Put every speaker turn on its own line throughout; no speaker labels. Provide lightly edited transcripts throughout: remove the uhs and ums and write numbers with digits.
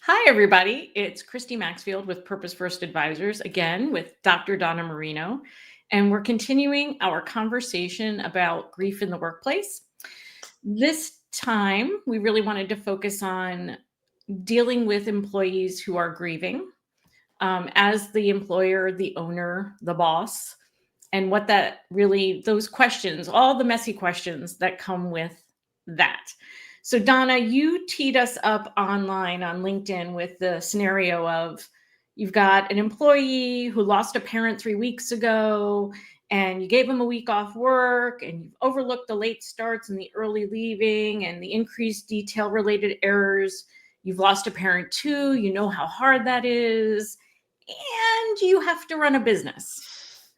Hi, everybody. It's Christy Maxfield with Purpose First Advisors, again with Dr. Donna Marino. And we're continuing our conversation about grief in the workplace. This time, we really wanted to focus on dealing with employees who are grieving as the employer, the owner, the boss, and what that really, those questions, all the messy questions that come with that. So, Donna, you teed us up online on LinkedIn with the scenario of you've got an employee who lost a parent 3 weeks ago, and you gave them a week off work, and you've overlooked the late starts and the early leaving and the increased detail related errors. You've lost a parent too. You know how hard that is. And you have to run a business.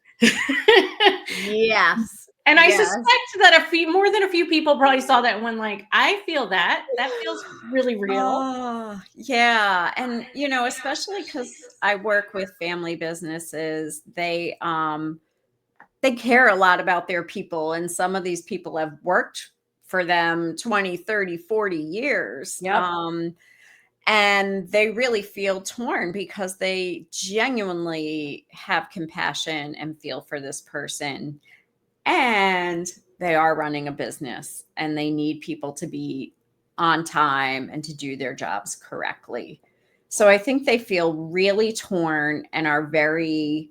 Yes.
And I
Yes.
suspect that more than a few people probably saw that one, like, I feel that. That feels really real.
Oh, yeah. And especially because I work with family businesses, they care a lot about their people. And some of these people have worked for them 20, 30, 40 years.
Yep.
And they really feel torn because they genuinely have compassion and feel for this person. And they are running a business and they need people to be on time and to do their jobs correctly. So I think they feel really torn and are very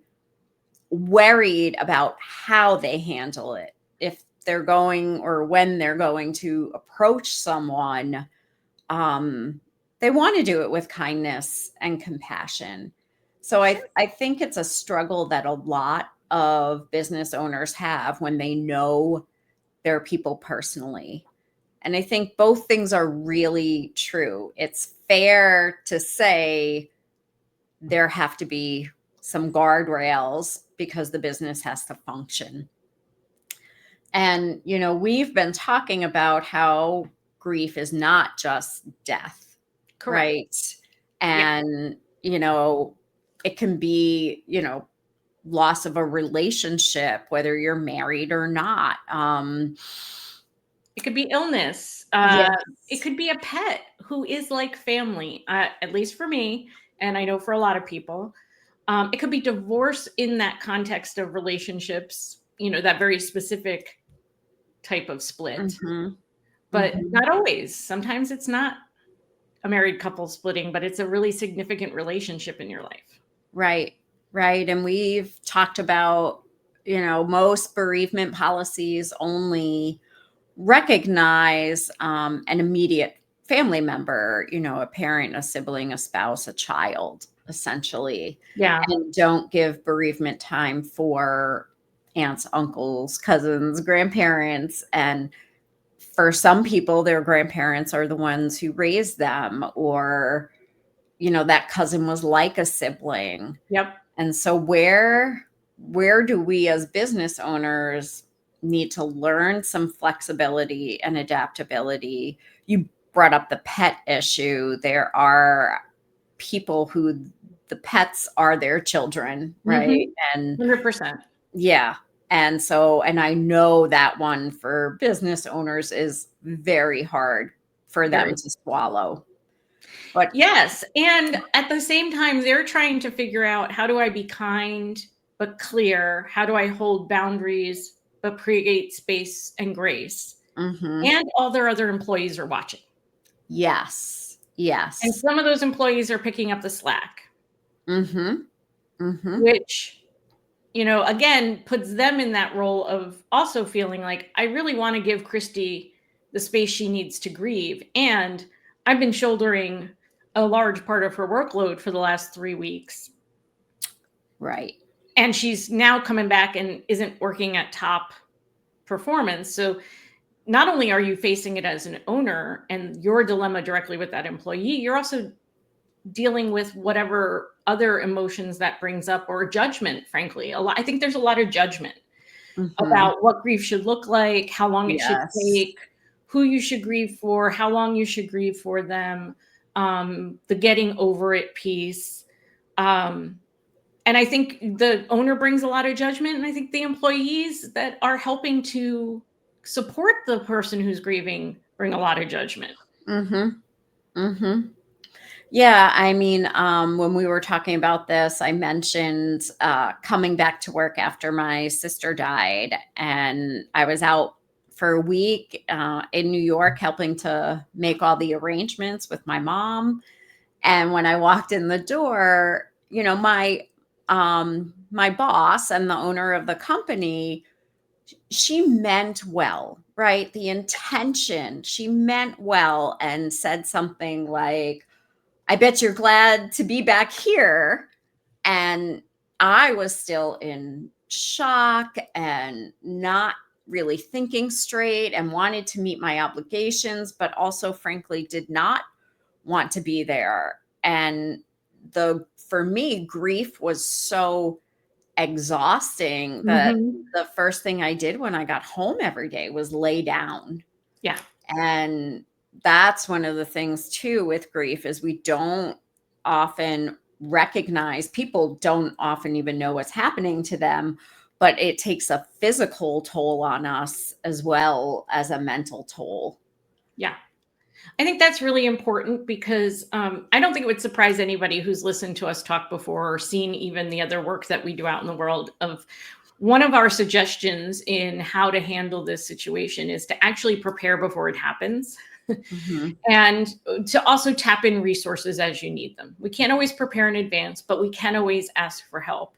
worried about how they handle it. If they're going or when they're going to approach someone, they want to do it with kindness and compassion. So I think it's a struggle that a lot of business owners have when they know their people personally. And I think both things are really true. It's fair to say there have to be some guardrails because the business has to function. And, we've been talking about how grief is not just death,
Correct.
right?
Yeah.
And, it can be, loss of a relationship, whether you're married or not.
It could be illness.
Yes.
It could be a pet who is like family, at least for me, and I know for a lot of people. It could be divorce in that context of relationships, that very specific type of split.
Mhm.
But
Mhm.
not always. Sometimes it's not a married couple splitting, but it's a really significant relationship in your life.
Right. Right. And we've talked about, most bereavement policies only recognize an immediate family member, a parent, a sibling, a spouse, a child, essentially,
Yeah.
and don't give bereavement time for aunts, uncles, cousins, grandparents. And for some people, their grandparents are the ones who raised them, or, that cousin was like a sibling.
Yep.
And so where do we as business owners need to learn some flexibility and adaptability? You brought up the pet issue. There are people who the pets are their children, right?
Mhm.
And
100%.
yeah. And I know that one for business owners is very hard for them
Very.
to swallow. But
Yes, and at the same time, they're trying to figure out, how do I be kind but clear? How do I hold boundaries but create space and grace?
mhm,
And all their other employees are watching.
yes.
And
Yes.
some of those employees are picking up the slack,
Mhm. Mhm.
which, again, puts them in that role of also feeling like, I really want to give Christy the space she needs to grieve. And I've been shouldering a large part of her workload for the last 3 weeks.
Right.
And she's now coming back and isn't working at top performance. So not only are you facing it as an owner and your dilemma directly with that employee, you're also dealing with whatever other emotions that brings up, or judgment, frankly. I think there's a lot of judgment
Mhm.
about what grief should look like, how long it should
Yes.
take, who you should grieve for, how long you should grieve for them, the getting over it piece. Um, and I think the owner brings a lot of judgment, and I think the employees that are helping to support the person who's grieving bring a lot of judgment.
Mhm. Mhm. Yeah, I mean, when we were talking about this, I mentioned coming back to work after my sister died, and I was out for a week in New York helping to make all the arrangements with my mom. And when I walked in the door, my boss and the owner of the company, she meant well, right? The intention, she meant well and said something like, I bet you're glad to be back here. And I was still in shock and not really thinking straight and wanted to meet my obligations, but also, frankly, did not want to be there. And for me, grief was so exhausting that
Mhm.
the first thing I did when I got home every day was lay down.
Yeah.
And that's one of the things too with grief is we don't often recognize, people don't often even know what's happening to them, but it takes a physical toll on us as well as a mental toll.
Yeah. I think that's really important because I don't think it would surprise anybody who's listened to us talk before or seen even the other work that we do out in the world of one of our suggestions in how to handle this situation is to actually prepare before it happens
Mhm.
and to also tap in resources as you need them. We can't always prepare in advance, but we can always ask for help.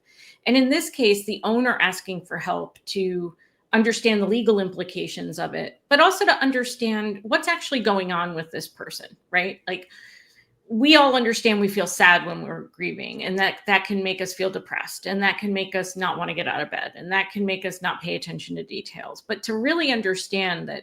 And in this case, the owner asking for help to understand the legal implications of it, but also to understand what's actually going on with this person, right? Like we all understand we feel sad when we're grieving and that can make us feel depressed and that can make us not want to get out of bed and that can make us not pay attention to details. But to really understand that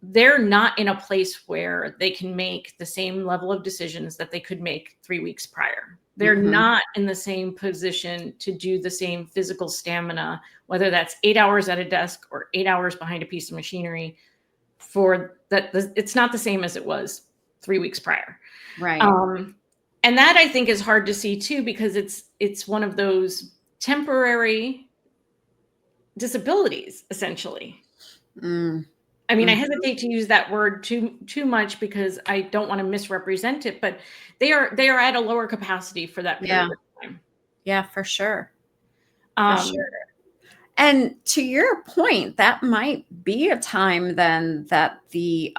they're not in a place where they can make the same level of decisions that they could make 3 weeks prior. They're
Mhm.
not in the same position to do the same physical stamina, whether that's 8 hours at a desk or 8 hours behind a piece of machinery for that. It's not the same as it was 3 weeks prior.
Right.
Um, and that I think is hard to see too, because it's one of those temporary disabilities, essentially.
Mm.
I mean, I
Mhm.
hesitate to use that word too much because I don't want to misrepresent it, but they are at a lower capacity for that
Yeah.
period of time.
Yeah, for sure. For sure.
Um,
And to your point, that might be a time then that the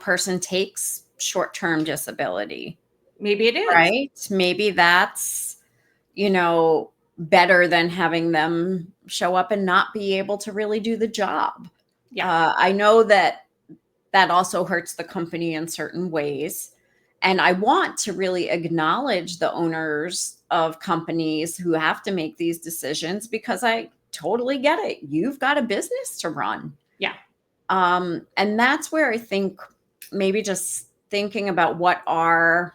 person takes short-term disability,
Maybe it is.
right? Maybe that's, better than having them show up and not be able to really do the job.
Yeah.
I know that that also hurts the company in certain ways. And I want to really acknowledge the owners of companies who have to make these decisions because I totally get it. You've got a business to run.
Yeah.
And that's where I think maybe just thinking about what are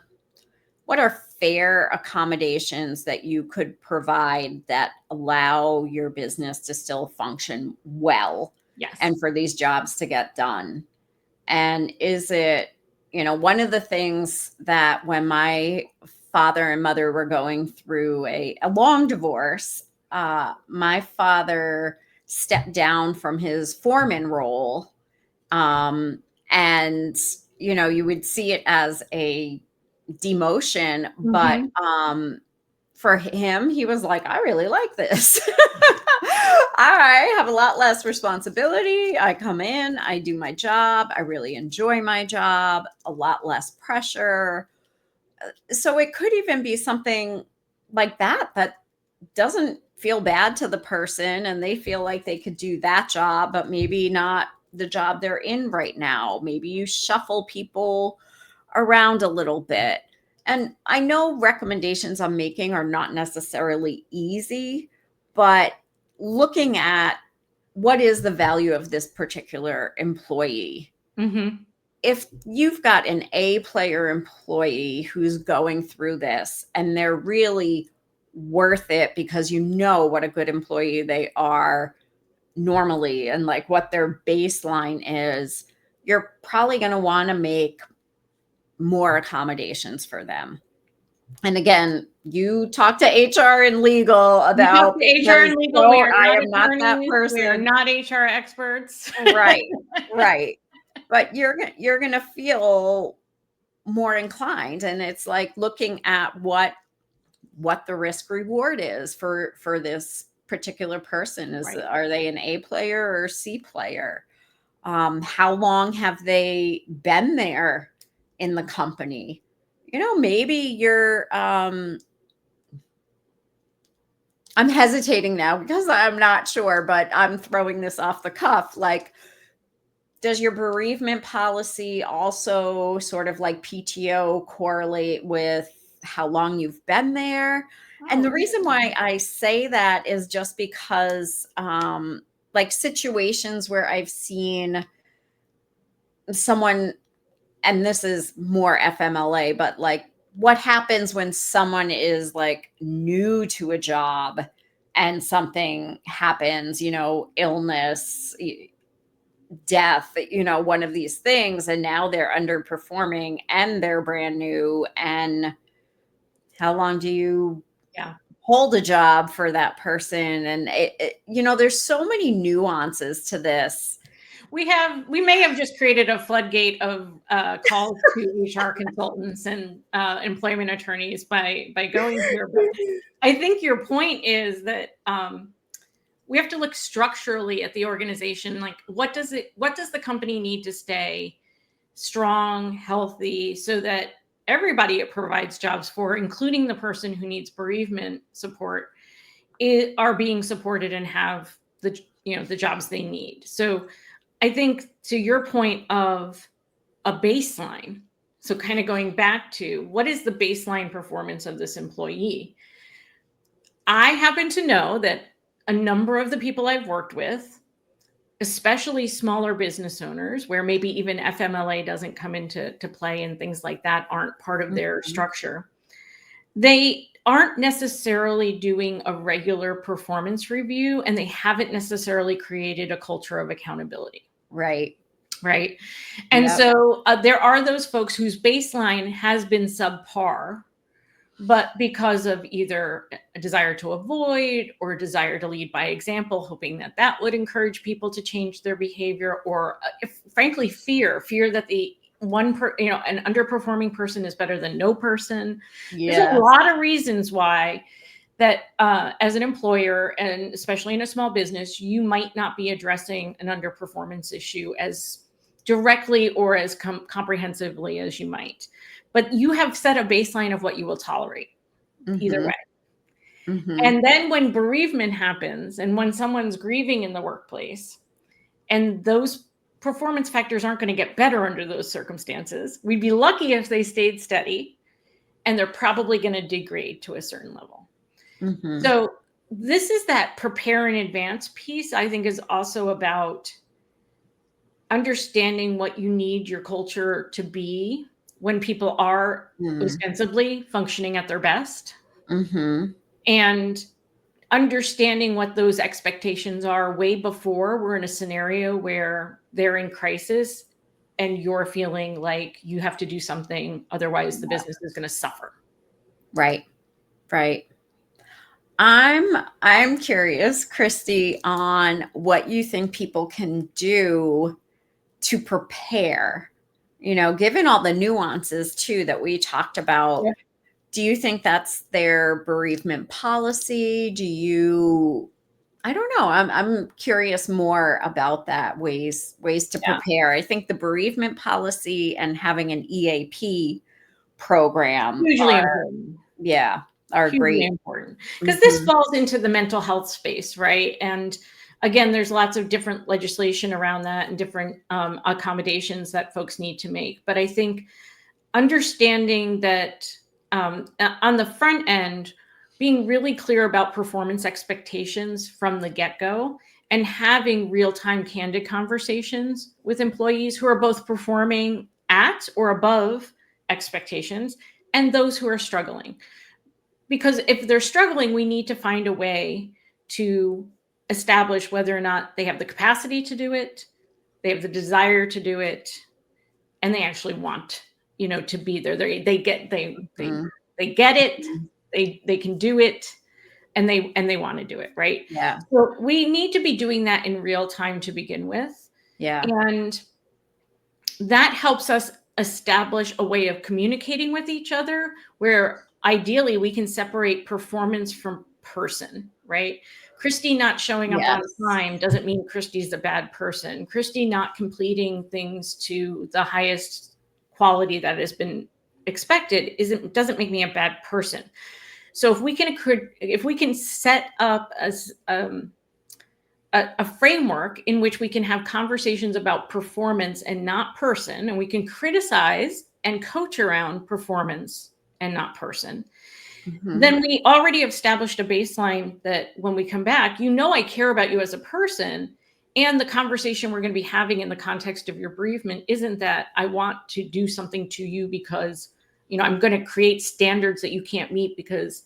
fair accommodations that you could provide that allow your business to still function well
Yes.
and for these jobs to get done. And is it, one of the things that when my father and mother were going through a long divorce, my father stepped down from his foreman role. Um, and, you would see it as a demotion, but
Mhm.
for him, he was like, I really like this. I have a lot less responsibility. I come in, I do my job. I really enjoy my job, a lot less pressure. So it could even be something like that doesn't feel bad to the person and they feel like they could do that job, but maybe not the job they're in right now. Maybe you shuffle people around a little bit. And I know recommendations I'm making are not necessarily easy, but looking at what is the value of this particular employee.
Mhm.
If you've got an A player employee who's going through this and they're really worth it because you know what a good employee they are normally and like what their baseline is, you're probably going to want to make more accommodations for them. And again, you talk to HR and legal
We talk
about
to HR
because
and legal. We are
I
not
am not that
attorneys. We are
person.
not HR experts.
Right, right. But you're gonna feel more inclined. And it's like looking at what the risk reward is for this particular person.
Right.
Are they an A player or C player? How long have they been there in the company? Maybe you're I'm hesitating now because I'm not sure, but I'm throwing this off the cuff. Like, does your bereavement policy also sort of like PTO correlate with how long you've been there? And
Oh,
the reason why I say that is just because, like situations where I've seen someone, and this is more FMLA, but like what happens when someone is like new to a job and something happens, illness, death, one of these things, and now they're underperforming and they're brand new. And how long do you
yeah.
hold a job for that person? And there's so many nuances to this.
We may have just created a floodgate of calls to HR consultants and employment attorneys by going here. But I think your point is that we have to look structurally at the organization. Like, what does the company need to stay strong, healthy, so that everybody it provides jobs for, including the person who needs bereavement support, are being supported and have the jobs they need. So I think, to your point of a baseline, so kind of going back to what is the baseline performance of this employee? I happen to know that a number of the people I've worked with, especially smaller business owners, where maybe even FMLA doesn't come into play and things like that aren't part of their
Mhm.
structure, they aren't necessarily doing a regular performance review, and they haven't necessarily created a culture of accountability.
Right.
Right. And
Yep.
so there are those folks whose baseline has been subpar, but because of either a desire to avoid or a desire to lead by example, hoping that that would encourage people to change their behavior, or frankly, fear that an underperforming person is better than no person. There's a
Yes.
lot of reasons why that as an employer, and especially in a small business, you might not be addressing an underperformance issue as directly or as comprehensively as you might. But you have set a baseline of what you will tolerate either
Mhm.
way.
Mhm.
And then when bereavement happens and when someone's grieving in the workplace, and those performance factors aren't going to get better under those circumstances, we'd be lucky if they stayed steady, and they're probably going to degrade to a certain level.
Mhm.
So this is that prepare in advance piece. I think is also about understanding what you need your culture to be when people are
Mm.
ostensibly functioning at their best,
Mhm.
and understanding what those expectations are way before we're in a scenario where they're in crisis and you're feeling like you have to do something, otherwise the business is going to suffer.
Right. Right. I'm curious, Christy, on what you think people can do to prepare, given all the nuances too that we talked about.
Yeah.
Do you think that's their bereavement policy? I don't know. I'm curious more about that, ways to
Yeah.
prepare. I think the bereavement policy and having an EAP program
Hugely important.
yeah, are
Hugely
great.
important, because this
Mhm.
falls into the mental health space, right? And again, there's lots of different legislation around that and different accommodations that folks need to make. But I think understanding that on the front end, being really clear about performance expectations from the get-go, and having real-time candid conversations with employees who are both performing at or above expectations, and those who are struggling. Because if they're struggling, we need to find a way to establish whether or not they have the capacity to do it, they have the desire to do it, and they actually want, to be there.
Mhm.
They get it,
Mhm.
they can do it, and they want to do it, right?
Yeah.
So we need to be doing that in real time to begin with.
Yeah.
And that helps us establish a way of communicating with each other where ideally we can separate performance from person, right? Christy not showing up on
Yes.
time doesn't mean Christy's a bad person. Christy not completing things to the highest quality that has been expected doesn't make me a bad person. So if we can set up a framework in which we can have conversations about performance and not person, and we can criticize and coach around performance and not person,
Mhm.
then we already established a baseline that when we come back, I care about you as a person. And the conversation we're going to be having in the context of your bereavement isn't that I want to do something to you because, I'm going to create standards that you can't meet because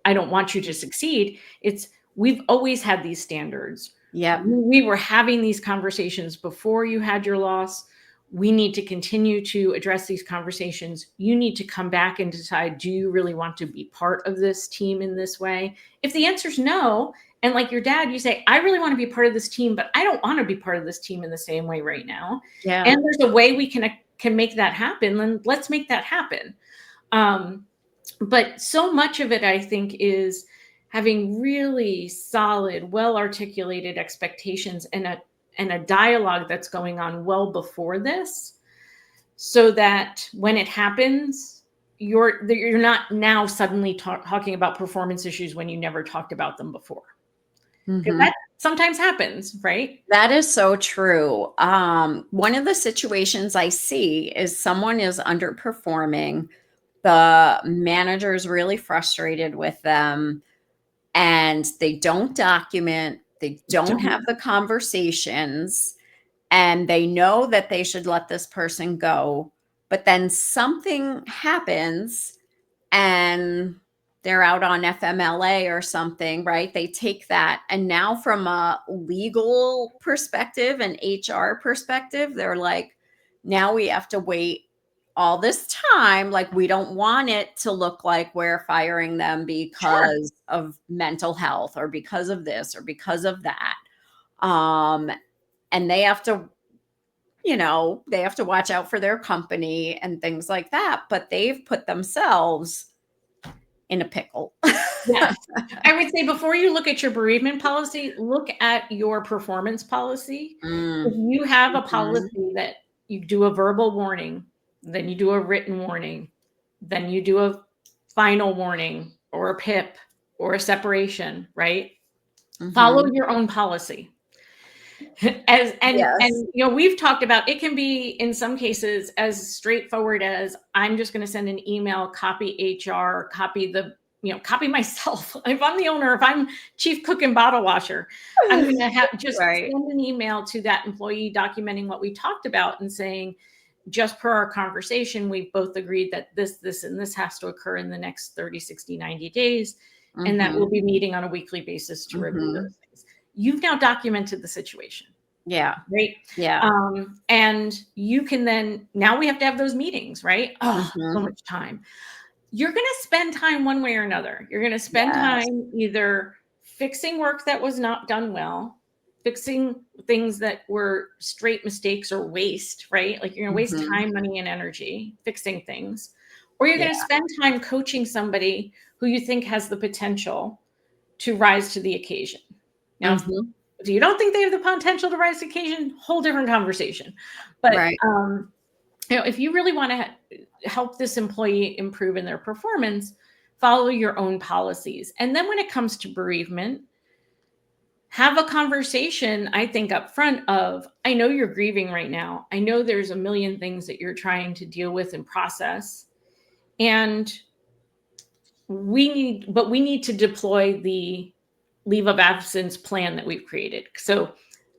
I don't want you to succeed. It's we've always had these standards.
Yep.
We were having these conversations before you had your loss. We need to continue to address these conversations. You need to come back and decide, do you really want to be part of this team in this way? If the answer is no, and like your dad, you say, I really want to be part of this team, but I don't want to be part of this team in the same way right now.
Yeah.
And there's a way we can make that happen, then let's make that happen. But so much of it, I think, is having really solid, well-articulated expectations and a dialogue that's going on well before this, so that when it happens, you're not now suddenly talking about performance issues when you never talked about them before. Because
Mhm.
that sometimes happens, right?
That is so true. One of the situations I see is someone is underperforming. The manager is really frustrated with them, and they don't document, they don't
Don't
have the conversations, and they know that they should let this person go. But then something happens and they're out on FMLA or something, right? They take that. And now, from a legal perspective and HR perspective, they're like, now we have to wait all this time. Like, we don't want it to look like we're firing them
Sure.
because of mental health or because of this or because of that. Um, and they have to, they have to watch out for their company and things like that. But they've put themselves in a pickle.
Yes. I would say before you look at your bereavement policy, look at your performance policy. If
Mm,
you have a
mhm,
policy that you do a verbal warning, then you do a written warning, then you do a final warning or a PIP or a separation, right? Follow
mhm.
your own policy. As
Yes.
we've talked about, it can be in some cases as straightforward as I'm just going to send an email, copy HR, copy myself. If I'm the owner, if I'm chief cook and bottle washer, I'm going to have just
Right.
send an email to that employee documenting what we talked about and saying, just per our conversation, we've both agreed that this, and this has to occur in the next 30, 60, 90 days, and that we'll
Mhm,
be meeting on a weekly basis to review
mhm.
those things. You've now documented the situation,
Yeah,
right?
yeah.
And you can then, now we have to have those meetings, right? Oh, so
Mhm.
much time. You're going to spend time one way or another. You're going to spend
Yes.
time either fixing work that was not done well, fixing things that were straight mistakes or waste, right? Like you're going to waste
Mhm.
time, money, and energy fixing things, or you're
Yeah.
going to spend time coaching somebody who you think has the potential to rise to the occasion. Now,
Mhm.
if you don't think they have the potential to rise to the occasion, whole different conversation. But
Right.
if you really want to help this employee improve in their performance, follow your own policies. And then when it comes to bereavement, have a conversation, I think, up front of, I know you're grieving right now. I know there's a million things that you're trying to deal with and process. And we need to deploy the leave of absence plan that we've created. So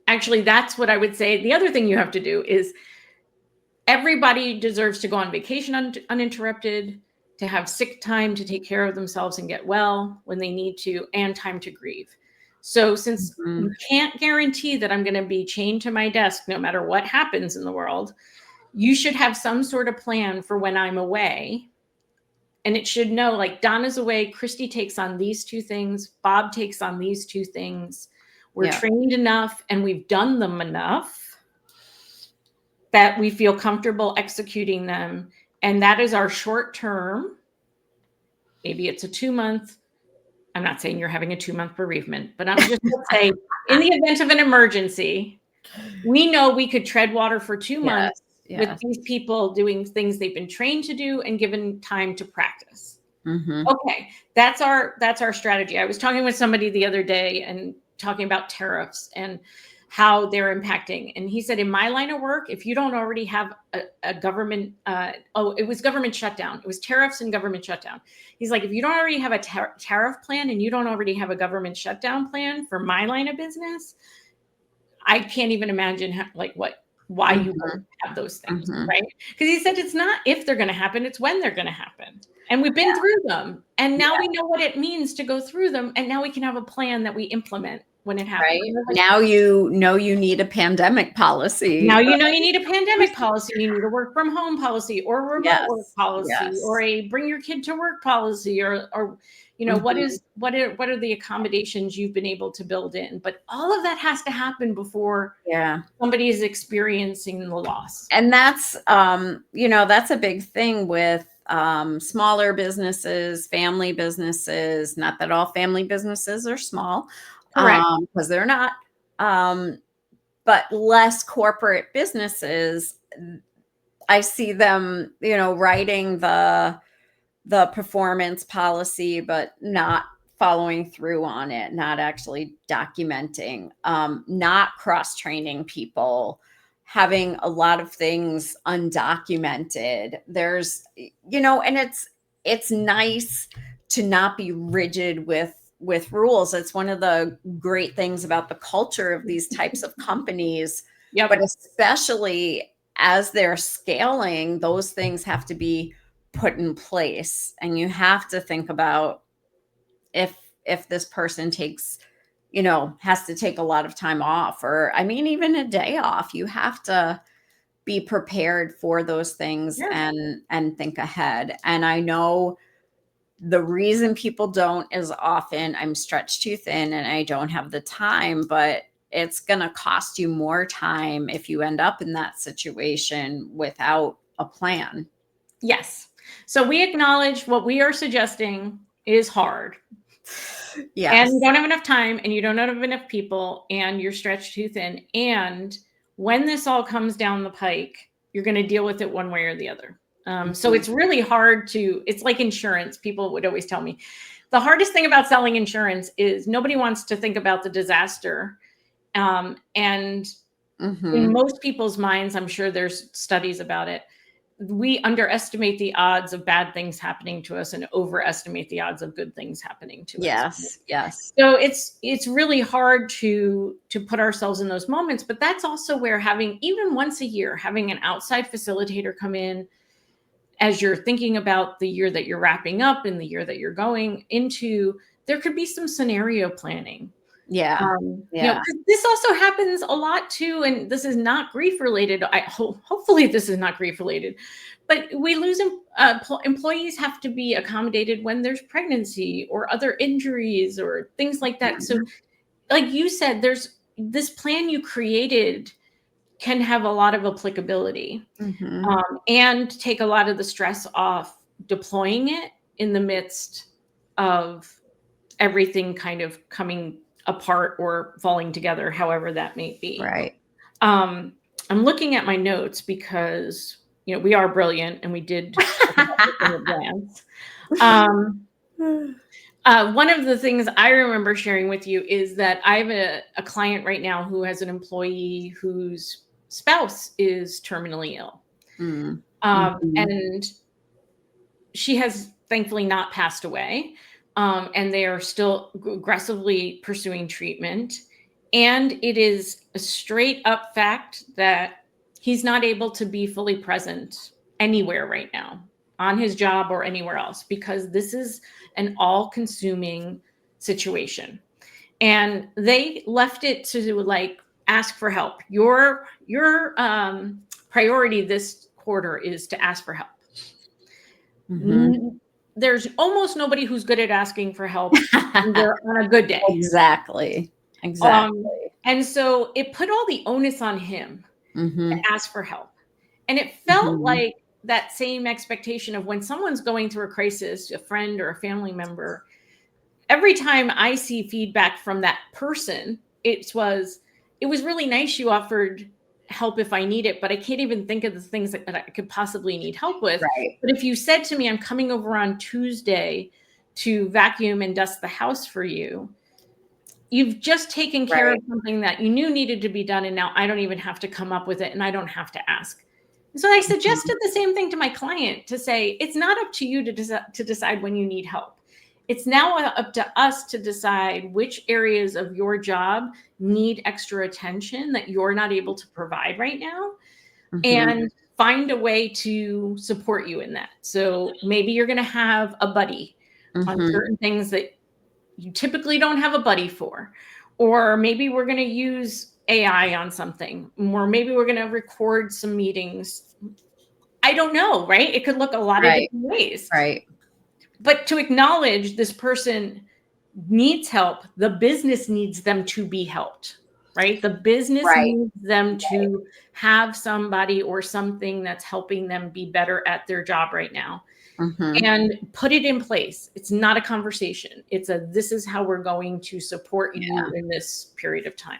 actually, that's what I would say. The other thing you have to do is everybody deserves to go on vacation uninterrupted, to have sick time to take care of themselves and get well when they need to, and time to grieve. So, since you
Mhm.
can't guarantee that I'm going to be chained to my desk no matter what happens in the world, you should have some sort of plan for when I'm away. And it should know, like, Donna's away, Christy takes on these two things, Bob takes on these two things. We're
Yeah.
trained enough and we've done them enough that we feel comfortable executing them. And that is our short term. Maybe it's a 2-month. I'm not saying you're having a 2-month bereavement, but I'm just going to say, in the event of an emergency, we know we could tread water for 2 months with these people doing things they've been trained to do and given time to practice. Okay, that's our strategy. I was talking with somebody the other day and talking about tariffs and how they're impacting. And he said, in my line of work, if you don't already have a government, it was government shutdown. It was tariffs and government shutdown. He's like, if you don't already have a tariff plan and you don't already have a government shutdown plan for my line of business, I can't even imagine why you won't have those things, right? Because he said it's not if they're going to happen, it's when they're going to happen. And we've been through them. And now we know what it means to go through them. And now we can have a plan that we implement when it happens.
Right. Now you know you need a pandemic policy.
Now you know you need a pandemic policy. You need a work from home policy or remote work policy or a bring your kid to work policy or you know, what are the accommodations you've been able to build in? But all of that has to happen before somebody is experiencing the loss.
And that's you know, that's a big thing with smaller businesses, family businesses. Not that all family businesses are small, because they're not. But less corporate businesses, I see them, you know, writing the performance policy, but not following through on it, not actually documenting, not cross-training people, having a lot of things undocumented. There's, you know, and it's nice to not be rigid with rules. It's one of the great things about the culture of these types of companies. But especially as they're scaling, those things have to be put in place. And you have to think about if this person takes, you know, has to take a lot of time off, or I mean, even a day off, you have to be prepared for those things and think ahead. And I know the reason people don't is often I'm stretched too thin and I don't have the time, but it's going to cost you more time if you end up in that situation without a plan.
Yes. So we acknowledge what we are suggesting is hard. And you don't have enough time and you don't have enough people and you're stretched too thin. And when this all comes down the pike, you're going to deal with it one way or the other. So it's really hard it's like insurance. People would always tell me the hardest thing about selling insurance is nobody wants to think about the disaster. And in most people's minds, I'm sure there's studies about it, we underestimate the odds of bad things happening to us and overestimate the odds of good things happening to us.
Yes.
So it's really hard to put ourselves in those moments, but that's also where having, even once a year, having an outside facilitator come in as you're thinking about the year that you're wrapping up and the year that you're going into, there could be some scenario planning. You know, this also happens a lot too, and this is not grief related. Hopefully this is not grief related, but we lose employees have to be accommodated when there's pregnancy or other injuries or things like that. So like you said, there's this plan you created can have a lot of applicability and take a lot of the stress off deploying it in the midst of everything kind of coming apart or falling together, however that may be.
Right.
I'm looking at my notes because, you know, we are brilliant and we did in advance. One of the things I remember sharing with you is that I have a client right now who has an employee whose spouse is terminally ill. And she has thankfully not passed away. And they are still aggressively pursuing treatment. And it is a straight up fact that he's not able to be fully present anywhere right now on his job or anywhere else, because this is an all-consuming situation. And they left it to like ask for help. Your priority this quarter is to ask for help. There's almost nobody who's good at asking for help on a good day.
Exactly.
And so it put all the onus on him to ask for help. And it felt
Mhm.
like that same expectation of when someone's going through a crisis, a friend or a family member, every time I see feedback from that person, it was really nice you offered help if I need it, but I can't even think of the things that I could possibly need help with.
Right.
But if you said to me, I'm coming over on Tuesday to vacuum and dust the house for you, you've just taken care of
Right.
something that you knew needed to be done, and now I don't even have to come up with it, and I don't have to ask. And so I
Mhm.
suggested the same thing to my client, to say, it's not up to you to decide when you need help. It's now up to us to decide which areas of your job need extra attention that you're not able to provide right now,
Mhm.
and find a way to support you in that. So maybe you're going to have a buddy on
Mhm.
certain things that you typically don't have a buddy for. Or maybe we're going to use AI on something, or maybe we're going to record some meetings. I don't know, right? It could look a lot of
Right.
different ways.
Right.
But to acknowledge this person needs help, the business needs them to be helped, right? The business
Right.
needs them
Right.
to have somebody or something that's helping them be better at their job right now,
Mhm.
and put it in place. It's not a conversation. It's a, this is how we're going to support you
Yeah.
in this period of time.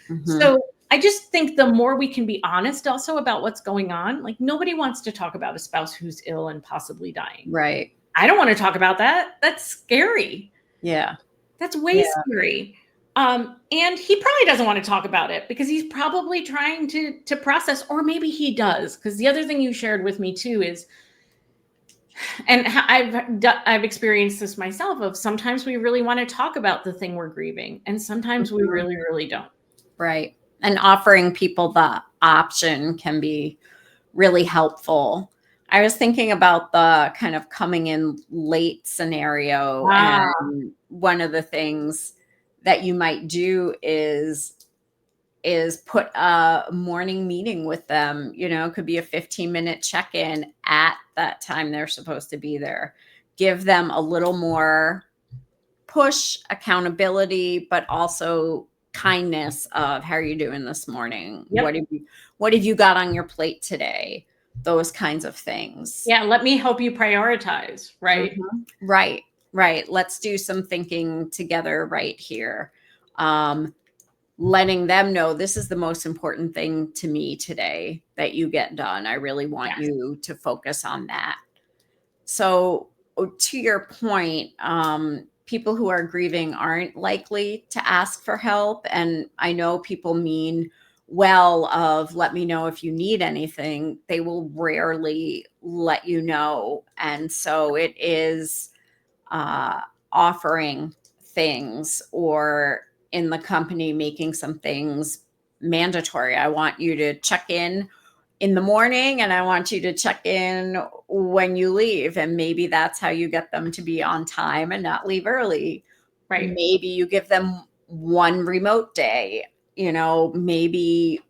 Mhm.
So I just think the more we can be honest also about what's going on, like nobody wants to talk about a spouse who's ill and possibly dying.
Right.
I don't want to talk about that. That's scary.
Yeah.
That's way
Yeah.
scary. And he probably doesn't want to talk about it because he's probably trying to process, or maybe he does. Because the other thing you shared with me too is, and I've experienced this myself, of sometimes we really want to talk about the thing we're grieving, and sometimes we
Mhm.
really, really don't.
Right. And offering people the option can be really helpful. I was thinking about the kind of coming in late scenario,
Ah,
and one of the things that you might do is put a morning meeting with them. It could be a 15-minute check-in at that time they're supposed to be there. Give them a little more push, accountability, but also kindness of, how are you doing this morning?
yep.
What have you got on your plate today? Those kinds of things.
Yeah, let me help you prioritize, right?
Right, right. Let's do some thinking together right here. Um, Letting them know, this is the most important thing to me today that you get done. I really want
Yes.
you to focus on that. So, to your point, people who are grieving aren't likely to ask for help. And I know people mean well, of let me know if you need anything. They will rarely let you know. And so it is uh, offering things, or in the company making some things mandatory. I want you to check in the morning, and I want you to check in when you leave. And maybe that's how you get them to be on time and not leave early.
Right.
Maybe you give them one remote day. Maybe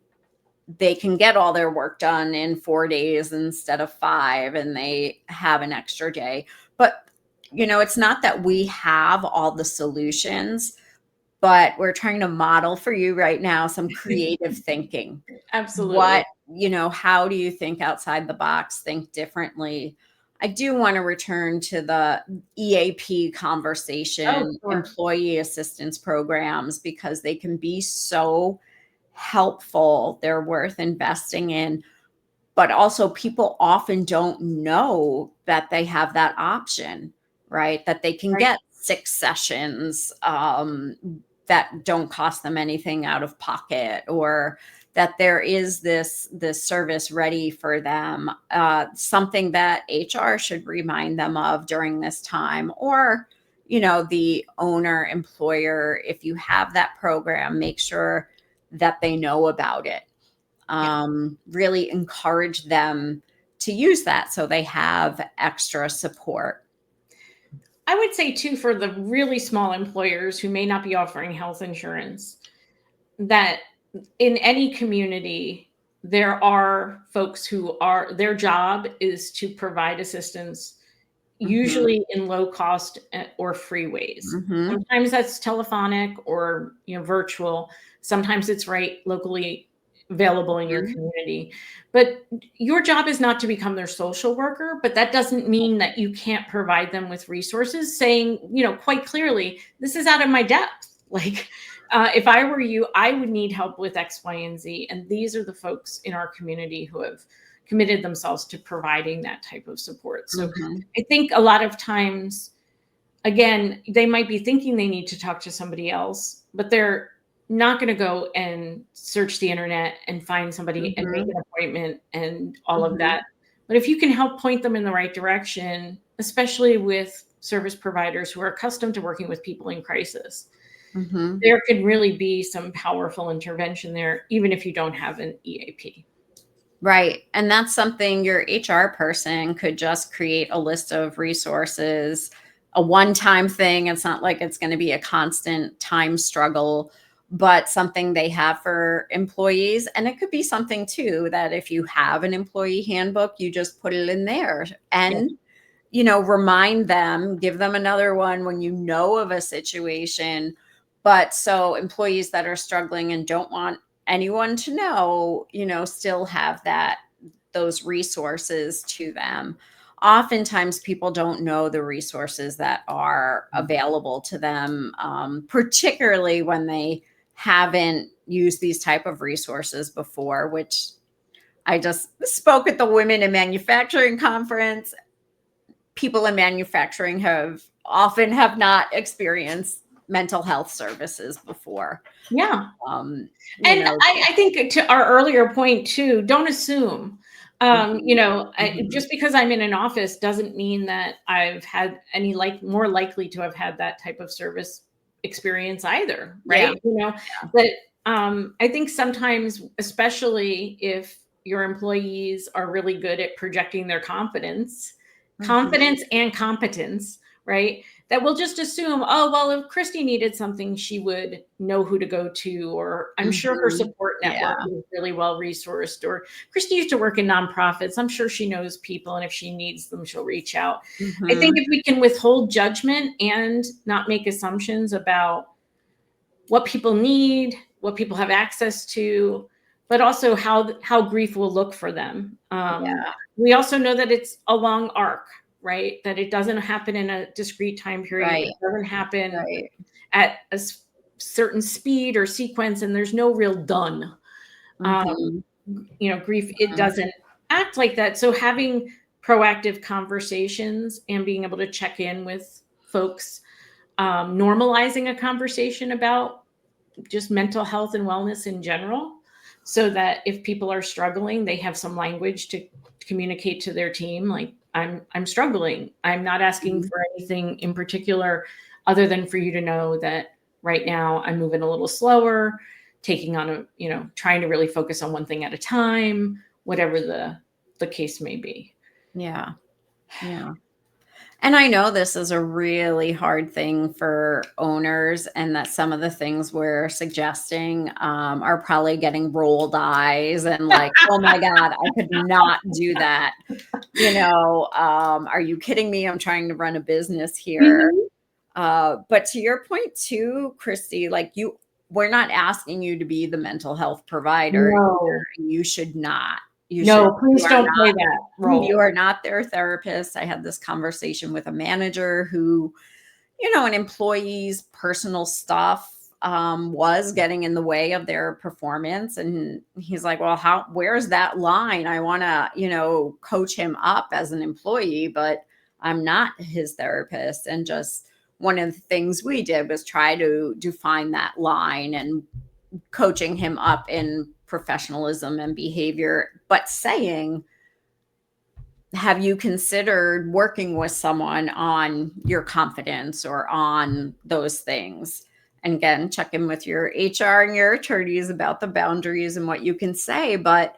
they can get all their work done in 4 days instead of five, and they have an extra day. But, it's not that we have all the solutions, but we're trying to model for you right now some creative thinking.
Absolutely.
How do you think outside the box, think differently? I do want to return to the EAP
Oh,
conversation,
sure.
employee assistance programs, because they can be so helpful. They're worth investing in, but also people often don't know that they have that option, right? That they can
Right.
get 6 sessions that don't cost them anything out of pocket, or that there is this service ready for them. Something that HR should remind them of during this time, or the owner employer, if you have that program, make sure that they know about it.
Yeah.
Really encourage them to use that so they have extra support.
I would say too, for the really small employers who may not be offering health insurance, that in any community, there are folks who are, their job is to provide assistance,
Mhm,
usually in low cost or free ways.
mhm,
Sometimes that's telephonic or virtual. Sometimes it's right locally available in your
Mhm.
community. But your job is not to become their social worker, but that doesn't mean that you can't provide them with resources, saying, quite clearly, this is out of my depth. Like, if I were you, I would need help with X, Y, and Z. And these are the folks in our community who have committed themselves to providing that type of support. So
Mhm.
I think a lot of times, again, they might be thinking they need to talk to somebody else, but they're not going to go and search the internet and find somebody and make
Mhm.
an appointment and all of
Mhm.
that. But if you can help point them in the right direction, especially with service providers who are accustomed to working with people in crisis,
Mhm.
there could really be some powerful intervention there, even if you don't have an EAP.
Right. And that's something your HR person could just create a list of resources, a one-time thing. It's not like it's going to be a constant time struggle, but something they have for employees. And it could be something too that if you have an employee handbook, you just put it in there
Yeah.
and remind them, give them another one when you know of a situation. But so employees that are struggling and don't want anyone to know, still have those resources to them. Oftentimes, people don't know the resources that are available to them, particularly when they haven't used these type of resources before, which I just spoke at the Women in Manufacturing conference. People in manufacturing have not experienced mental health services before.
Yeah.
Um, you
And
know,
I think to our earlier point too, don't assume.
mhm, mhm,
Just because I'm in an office doesn't mean that I've had any more likely to have had that type of service experience either,
yeah,
right?
yeah,
But I think sometimes, especially if your employees are really good at projecting their
mhm,
confidence and competence, right? That we'll just assume, oh, well, if Christy needed something, she would know who to go to, or I'm sure her
mhm,
support network
yeah,
is really well resourced, or Christy used to work in nonprofits. I'm sure she knows people, and if she needs them, she'll reach out. I think
mhm,
if we can withhold judgment and not make assumptions about what people need, what people have access to, but also how grief will look for them.
yeah,
We also know that it's a long arc, right? That it doesn't happen in a discrete time period.
right,
It doesn't happen
right,
at a certain speed or sequence, and there's no real done. Um,
mhm,
Grief, it
mhm,
doesn't act like that. So having proactive conversations and being able to check in with folks, normalizing a conversation about just mental health and wellness in general, so that if people are struggling, they have some language to communicate to their team, like, I'm struggling, I'm not asking
mhm,
for anything in particular other than for you to know that right now I'm moving a little slower, taking on trying to really focus on one thing at a time, whatever the case may be.
yeah, yeah. And I know this is a really hard thing for owners, and that some of the things we're suggesting are probably getting rolled eyes and like, oh my God, I could not do that. Are you kidding me? I'm trying to run a business here.
Mhm.
But to your point too, Christy, like we're not asking you to be the mental health provider either.
No,
You should not.
no,
You
please
are
don't play that
you
role.
are not their therapist. I had this conversation with a manager who, an employee's personal stuff was getting in the way of their performance. And he's like, well, where's that line? I want to, coach him up as an employee, but I'm not his therapist. And just one of the things we did was try to define that line and coaching him up in professionalism and behavior, but saying, have you considered working with someone on your confidence or on those things? And again, check in with your HR and your attorneys about the boundaries and what you can say. But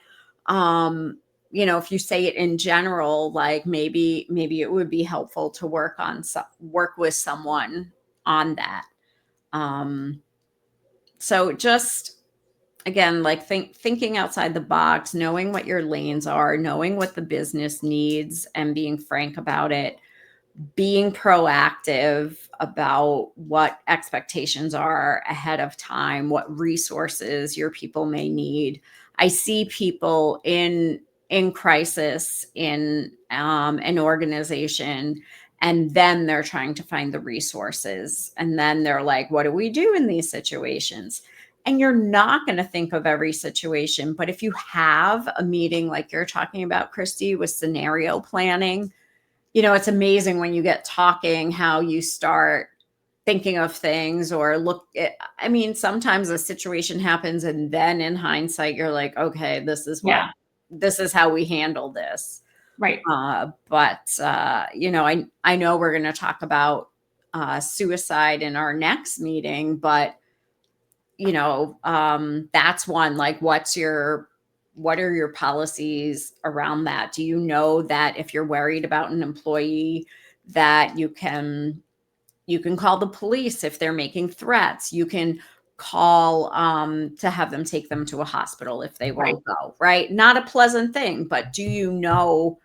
if you say it in general, like maybe it would be helpful to work with someone on that. Um, so just again, like thinking outside the box, knowing what your lanes are, knowing what the business needs and being frank about it, being proactive about what expectations are ahead of time, what resources your people may need. I see people in crisis in an organization, and then they're trying to find the resources, and then they're like, what do we do in these situations? And you're not going to think of every situation, but if you have a meeting like you're talking about, Christy, with scenario planning, it's amazing when you get talking how you start thinking of things, or I mean, sometimes a situation happens and then in hindsight you're like, okay,
Yeah.
this is how we handle this.
Right.
I know we're going to talk about suicide in our next meeting, but that's one, like, what are your policies around that? Do you know that if you're worried about an employee, that you can call the police if they're making threats? You can call to have them take them to a hospital if they
Right.
won't go, right? Not a pleasant thing, but do you know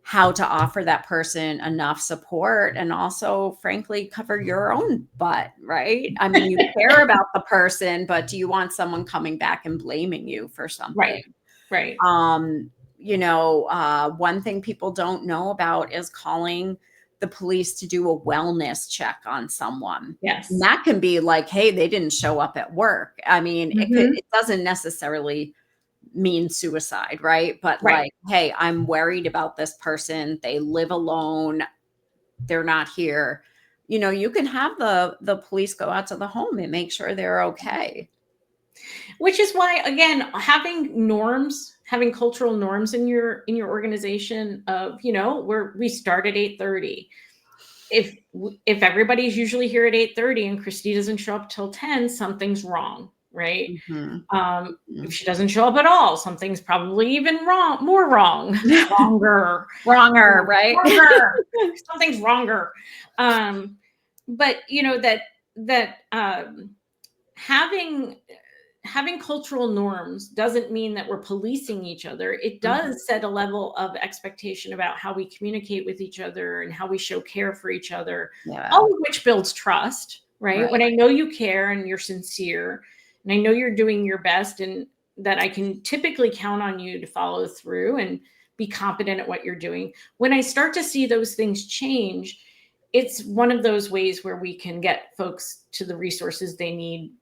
how to offer that person enough support, and also, frankly, cover your own butt, right? I mean, you care about the person, but do you want someone coming back and blaming you for something?
Right. Right.
One thing people don't know about is calling the police to do a wellness check on someone. And
Yes.
that can be like, hey, they didn't show up at work. I mean,
Mhm.
it doesn't necessarily mean suicide, right? But
Right.
like, hey, I'm worried about this person. They live alone. They're not here. You can have the police go out to the home and make sure they're okay.
Which is why, again, having cultural norms in your organization of, where we start at 8:30. If everybody's usually here at 8:30 and Christy doesn't show up till 10, something's wrong, right?
Mhm,
If
mhm.
she doesn't show up at all, something's probably even wrong, more wrong, wronger,
Wronger, right?
wronger. Something's wronger. Um, but that having having cultural norms doesn't mean that we're policing each other. It
Mhm.
does set a level of expectation about how we communicate with each other and how we show care for each other,
Yeah,
all of which builds trust, right? When
right.
I know you care and you're sincere, and I know you're doing your best, and that I can typically count on you to follow through and be competent at what you're doing. When I start to see those things change, it's one of those ways where we can get folks to the resources they need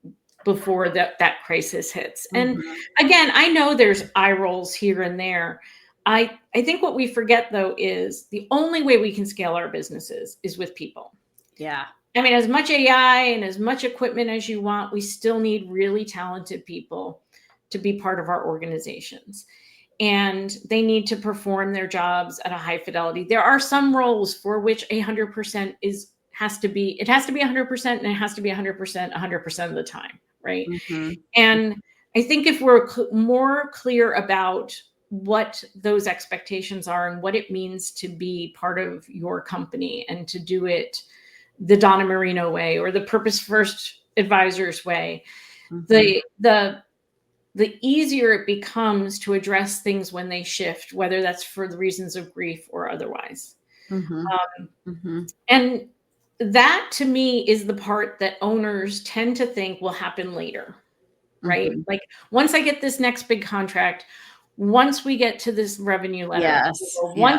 before that crisis hits. And
Mhm.
again, I know there's eye rolls here and there. I think what we forget, though, is the only way we can scale our businesses is with people.
Yeah.
I mean, as much AI and as much equipment as you want, we still need really talented people to be part of our organizations. And they need to perform their jobs at a high fidelity. There are some roles for which 100% it has to be 100%, and it has to be 100% 100% of the time, right?
Mhm.
And I think if we're more clear about what those expectations are and what it means to be part of your company and to do it the Donna Marino way or the Purpose First Advisors way,
Mhm.
the easier it becomes to address things when they shift, whether that's for the reasons of grief or otherwise.
Mhm.
Um,
Mhm.
and that, to me, is the part that owners tend to think will happen later, right?
Mhm.
Like, once I get this next big contract, once we get to this revenue letter,
Yes.
or
Yeah.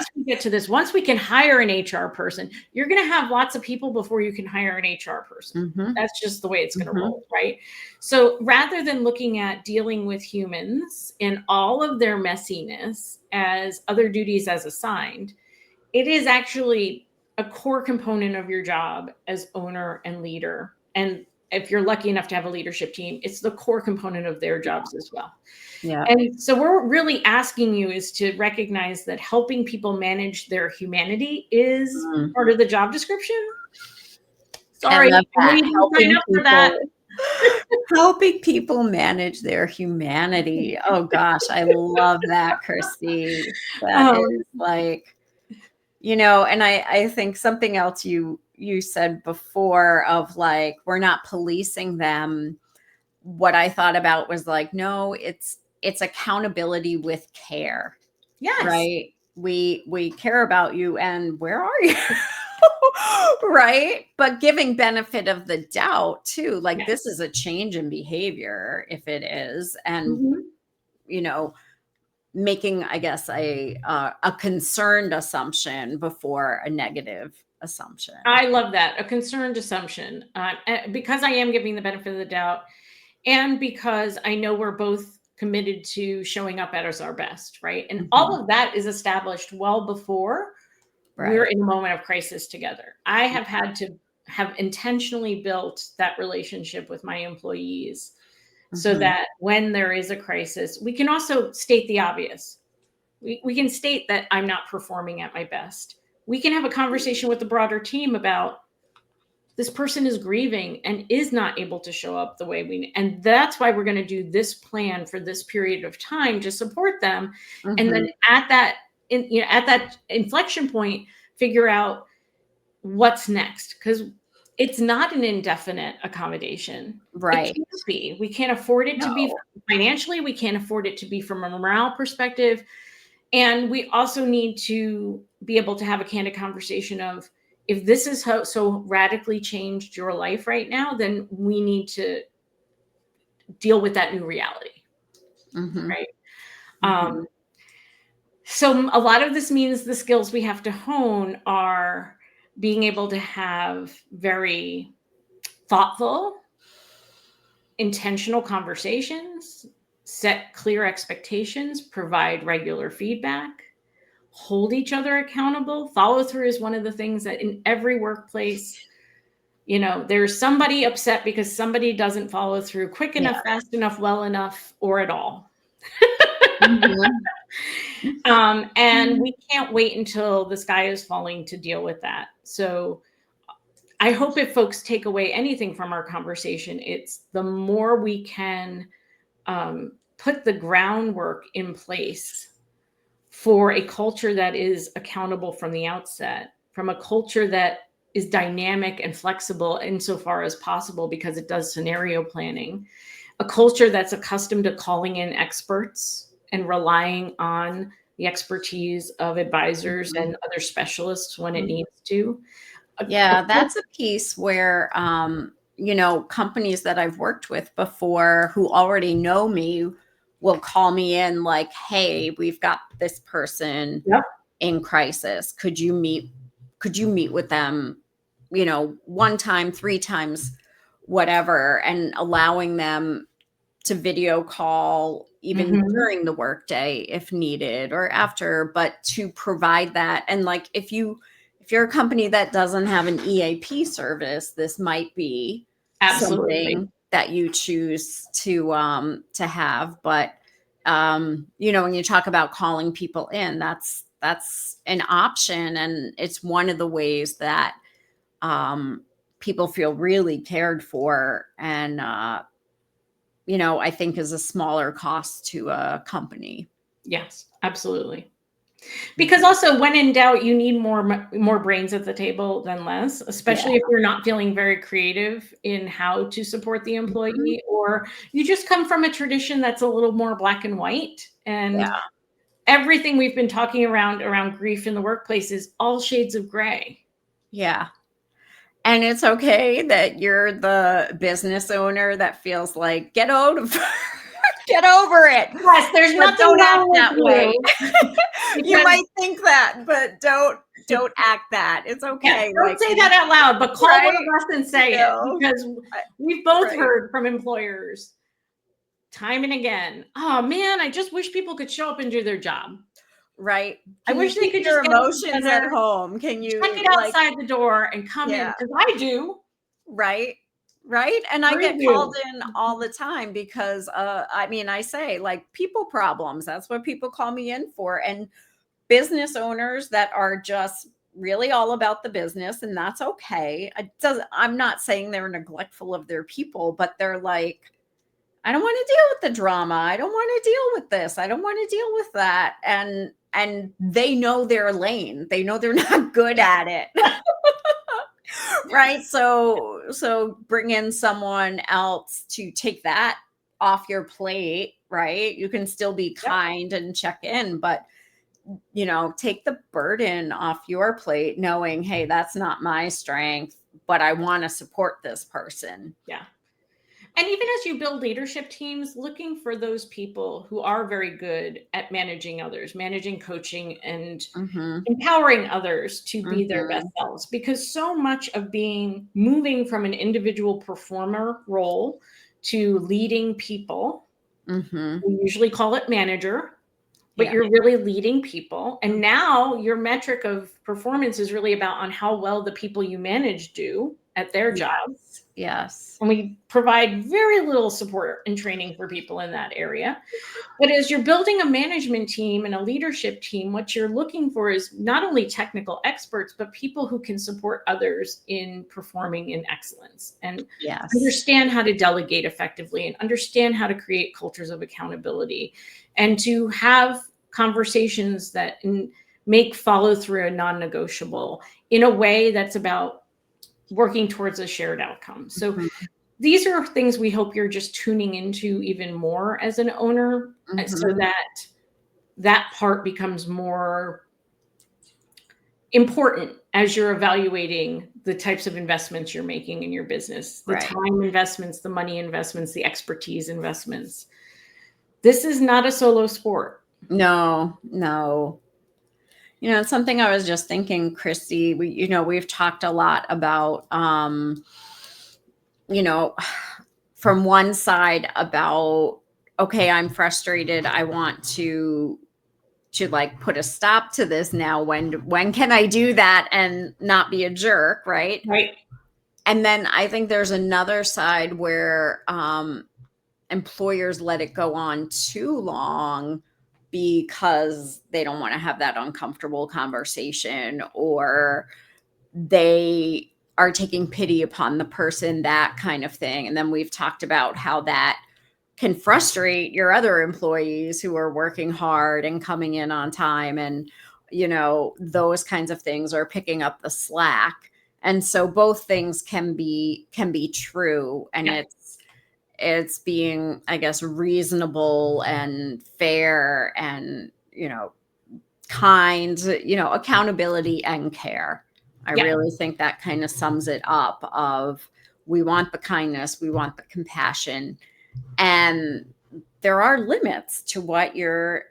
once we can hire an HR person, you're going to have lots of people before you can hire an HR person.
Mhm.
That's just the way it's going to
Mhm.
roll, right? So rather than looking at dealing with humans in all of their messiness as other duties as assigned, it is actually a core component of your job as owner and leader. And if you're lucky enough to have a leadership team, it's the core component of their jobs as well.
Yeah.
And so we're really asking you is to recognize that helping people manage their humanity is
Mm.
part of the job description.
I
Sorry,
love
I know
that.
you didn't sign up for that.
Helping people manage their humanity. Oh gosh, I love that, Christy. That
Um,
is like, and I think something else you said before, of like, we're not policing them. What I thought about was like, no, it's accountability with care,
yes.
right? We care about you, and where are you? Right? But giving benefit of the doubt too. Like, this
Yes.
is a change in behavior if it is, and
Mhm.
making, I guess, a concerned assumption before a negative assumption.
I love that. A concerned assumption. Because I am giving the benefit of the doubt, and because I know we're both committed to showing up as our best, right? And all of that is established well before we're
Right.
in a moment of crisis together. I have had to have intentionally built that relationship with my employees so
Mhm.
that when there is a crisis, we can also state the obvious. We can state that I'm not performing at my best. We can have a conversation with the broader team about this person is grieving and is not able to show up the way we need. And that's why we're going to do this plan for this period of time to support them. And then
Mhm.
at that inflection point, figure out what's next. Because it's not an indefinite accommodation. It
Right.
can't be. We can't afford it to be
No.
financially. We can't afford it to be from a morale perspective. And we also need to be able to have a candid conversation of, if this is how so radically changed your life right now, then we need to deal with that new reality,
Mhm.
right?
Mhm.
Um, so a lot of this means the skills we have to hone are being able to have very thoughtful, intentional conversations, set clear expectations, provide regular feedback, hold each other accountable. Follow through is one of the things that in every workplace, there's somebody upset because somebody doesn't follow through quick
Yeah.
enough, fast enough, well enough, or at all.
Mhm.
And we can't wait until the sky is falling to deal with that. So I hope if folks take away anything from our conversation, it's the more we can put the groundwork in place for a culture that is accountable from the outset, from a culture that is dynamic and flexible insofar as possible because it does scenario planning, a culture that's accustomed to calling in experts and relying on the expertise of advisors
Mhm.
and other specialists when it
Mhm.
needs to. A
Yeah, that's a piece where, companies that I've worked with before who already know me will call me in like, "Hey, we've got this person
Yep.
in crisis. Could you meet with them, one time, three times, whatever," and allowing them to video call even
Mhm.
during the workday if needed or after, but to provide that. And like if you're a company that doesn't have an EAP service, this might be
Absolutely.
something that you choose to have. But when you talk about calling people in, that's an option, and it's one of the ways that um people feel really cared for, and I think is a smaller cost to a company.
Yes, absolutely. Because
Mhm.
also, when in doubt, you need more brains at the table than less,
Yeah.
especially if you're not feeling very creative in how to support the
Mhm.
employee, or you just come from a tradition that's a little more black and white. And
Yeah.
everything we've been talking around grief in the workplace is all shades of gray.
Yeah. And it's okay that you're the business owner that feels like, "Get out of get over it,"
Yes, there's
but
nothing
don't act
wrong with
that way.
you
You
because
might think that, but don't act that. It's
yeah,
okay,
don't
like,
say that out loud, but call one
right?
of us and say
You
it,
know?
because
I
we've both
Right,
heard from employers time and again, "Oh, man, I just wish people could show up and do their job.
right.
I
"Can you
wish they
keep
could
your
just get it
emotions at
together,
home? Can
check
you,
it
like"
outside the door, and come in,"
Yeah.
because I do.
Right, right, and I
I
get called
do.
in all the time because, I say, like, people problems, that's what people call me in for, and business owners that are just really all about the business, and that's okay. I'm not saying they're neglectful of their people, but they're like, "I don't wanna deal with the drama, I don't wanna deal with this, I don't wanna deal with that," and they know their lane, they know they're not good at it. Right? So bring in someone else to take that off your plate, right? You can still be
Yep,
kind and check in, but take the burden off your plate knowing, hey, that's not my strength, but I want to support this person.
yeah. And even as you build leadership teams, looking for those people who are very good at managing others, managing, coaching, and
Mhm.
empowering others to be their best
Mhm.
selves. Because so much of moving from an individual performer role to leading people,
Mhm.
we usually call it manager, but
Yeah.
you're really leading people. And now your metric of performance is really about on how well the people you manage do at their job.
Yes. Yes.
And we provide very little support and training for people in that area. But as you're building a management team and a leadership team, what you're looking for is not only technical experts, but people who can support others in performing in excellence and
Yes.
understand how to delegate effectively and understand how to create cultures of accountability and to have conversations that make follow through a non negotiable in a way that's about working towards a shared outcome. So
Mhm.
these are things we hope you're just tuning into even more as an owner, so
Mhm.
that that part becomes more important as you're evaluating the types of investments you're making in your business, the
Right.
time investments, the money investments, the expertise investments. This is not a solo sport.
No, no. It's something I was just thinking, Christy, we've talked a lot about, you know, from one side about, okay, I'm frustrated. I want to like put a stop to this now. When can I do that and not be a jerk, right?
Right.
And then I think there's another side where employers let it go on too long because they don't want to have that uncomfortable conversation, or they are taking pity upon the person, that kind of thing. And then we've talked about how that can frustrate your other employees who are working hard and coming in on time, and those kinds of things are picking up the slack. And so both things can be true, and
Yeah.
it's being, I guess, reasonable and fair and kind, accountability and care. I
Yeah.
really think that kind of sums it up. Of, we want the kindness, we want the compassion, and there are limits to what your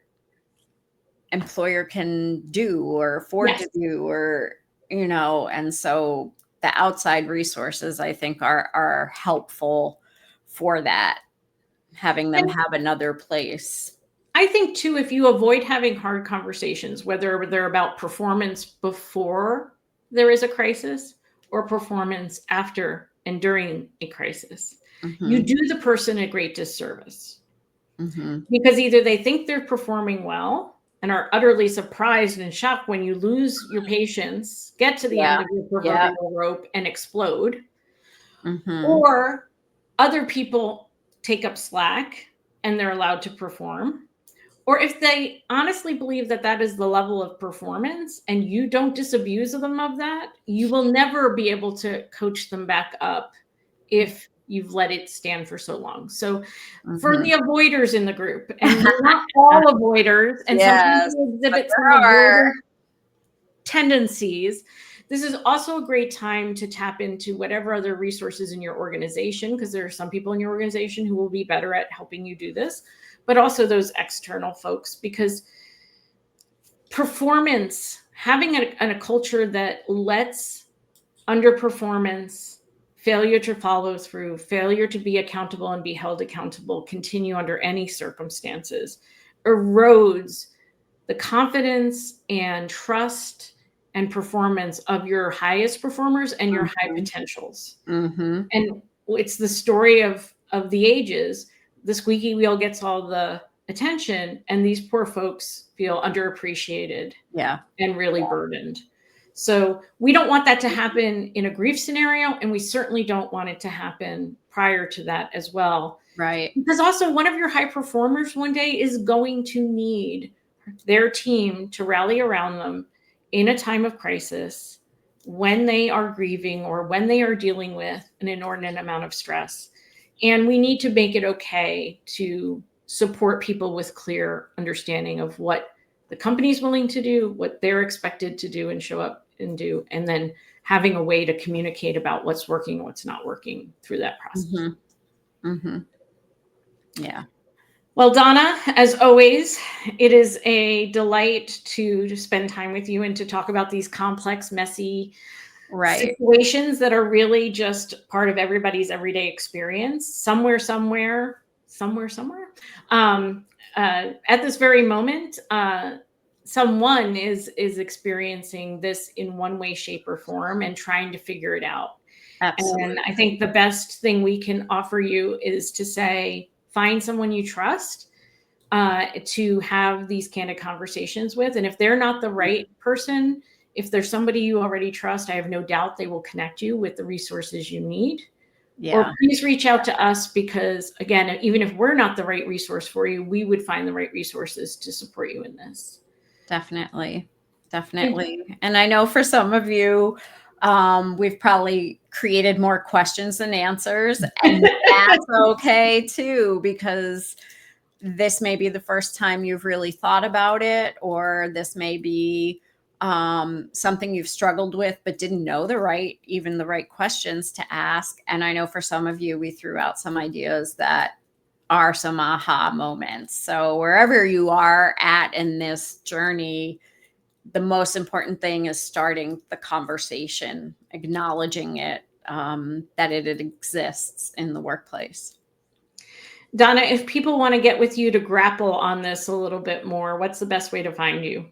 employer can do or afford
Yes.
to do, or and so the outside resources, I think, are helpful for that, having them
And
have another place.
I think too, if you avoid having hard conversations, whether they're about performance before there is a crisis or performance after and during a crisis, you
Mhm.
do the person a great disservice,
Mhm.
because either they think they're performing well and are utterly surprised and shocked when you lose your patience, get to the
Yeah.
end of your
Yeah.
proverbial rope and explode,
Mhm.
or other people take up slack and they're allowed to perform. Or if they honestly believe that that is the level of performance and you don't disabuse them of that, you will never be able to coach them back up if you've let it stand for so long. So for
Mhm.
the avoiders in the group, and we're not all avoiders, and some
Yes,
people
but
exhibit some
there are.
avoidant tendencies, this is also a great time to tap into whatever other resources in your organization, because there are some people in your organization who will be better at helping you do this, but also those external folks, because performance, having a culture that lets underperformance, failure to follow through, failure to be accountable and be held accountable continue under any circumstances erodes the confidence and trust and performance of your highest performers and your high
Mhm.
potentials.
Mhm.
And it's the story of the ages. The squeaky wheel gets all the attention, and these poor folks feel underappreciated
Yeah.
and really burdened. So we don't want that to happen in a grief scenario, and we certainly don't want it to happen prior to that as well.
Right.
Because also, one of your high performers one day is going to need their team to rally around them in a time of crisis, when they are grieving or when they are dealing with an inordinate amount of stress. And we need to make it okay to support people with clear understanding of what the company's willing to do, what they're expected to do and show up and do, and then having a way to communicate about what's working and what's not working through that process.
Mhm. Mm-hmm. Yeah.
Well, Donna, as always, it is a delight to spend time with you and to talk about these complex, messy
Right.
situations that are really just part of everybody's everyday experience, somewhere. Um, at this very moment, someone is experiencing this in one way, shape, or form and trying to figure it out. And I
Absolutely.
think the best thing we can offer you is to say, find someone you trust to have these candid conversations with. And if they're not the right person, if there's somebody you already trust, I have no doubt they will connect you with the resources you need. Or
Yeah,
please reach out to us because, again, even if we're not the right resource for you, we would find the right resources to support you in this.
definitely.
And
Definitely. And I know for some of you, we've probably created more questions than answers, and that's okay too, because this may be the first time you've really thought about it, or this may be something you've struggled with but didn't know even the right questions to ask. And I know for some of you, we threw out some ideas that are some aha moments. So wherever you are at in this journey, the most important thing is starting the conversation, acknowledging it, that it exists in the workplace.
Donna, if people want to get with you to grapple on this a little bit more, what's the best way to find you?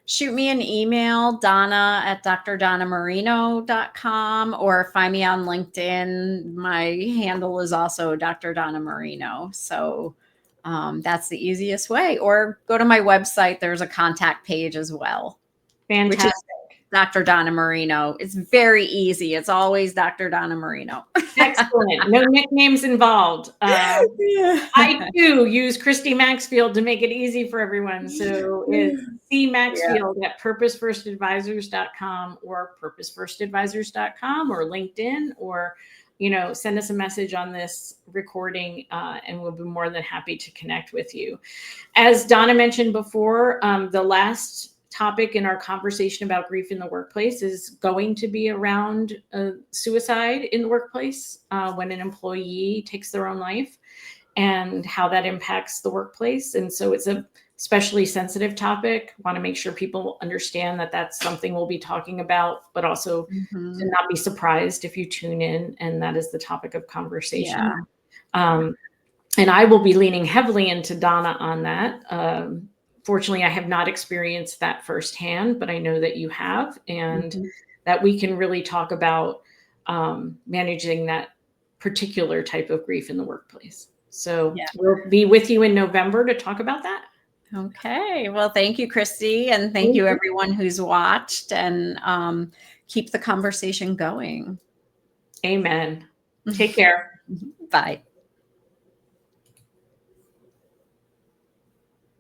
Shoot me an email, Donna at drdonnamarino.com, or find me on LinkedIn. My handle is also Dr. Donna Marino. So that's the easiest way. Or go to my website. There's a contact page as well, which is
Fantastic.
Dr. Donna Marino. It's very easy. It's always Dr. Donna Marino.
Excellent. No nicknames involved.
Yeah.
I too use Christy Maxfield to make it easy for everyone. So it's C
Yeah.
Maxfield at purposefirstadvisors.com or purposefirstadvisors.com or LinkedIn, or, send us a message on this recording and we'll be more than happy to connect with you. As Donna mentioned before, the last topic in our conversation about grief in the workplace is going to be around suicide in the workplace when an employee takes their own life and how that impacts the workplace. And so it's a especially sensitive topic. Want to make sure people understand that that's something we'll be talking about, but also to
Mhm.
not be surprised if you tune in and that is the topic of conversation.
Yeah.
And I will be leaning heavily into Donna on that. Fortunately, I have not experienced that firsthand, but I know that you have, and
Mhm.
that we can really talk about managing that particular type of grief in the workplace. So
Yeah.
we'll be with you in November to talk about that.
Okay. Well, thank you, Christy. And thank
Thank
you,
you.
everyone who's watched, and keep the conversation going.
Amen. Take care.
Bye.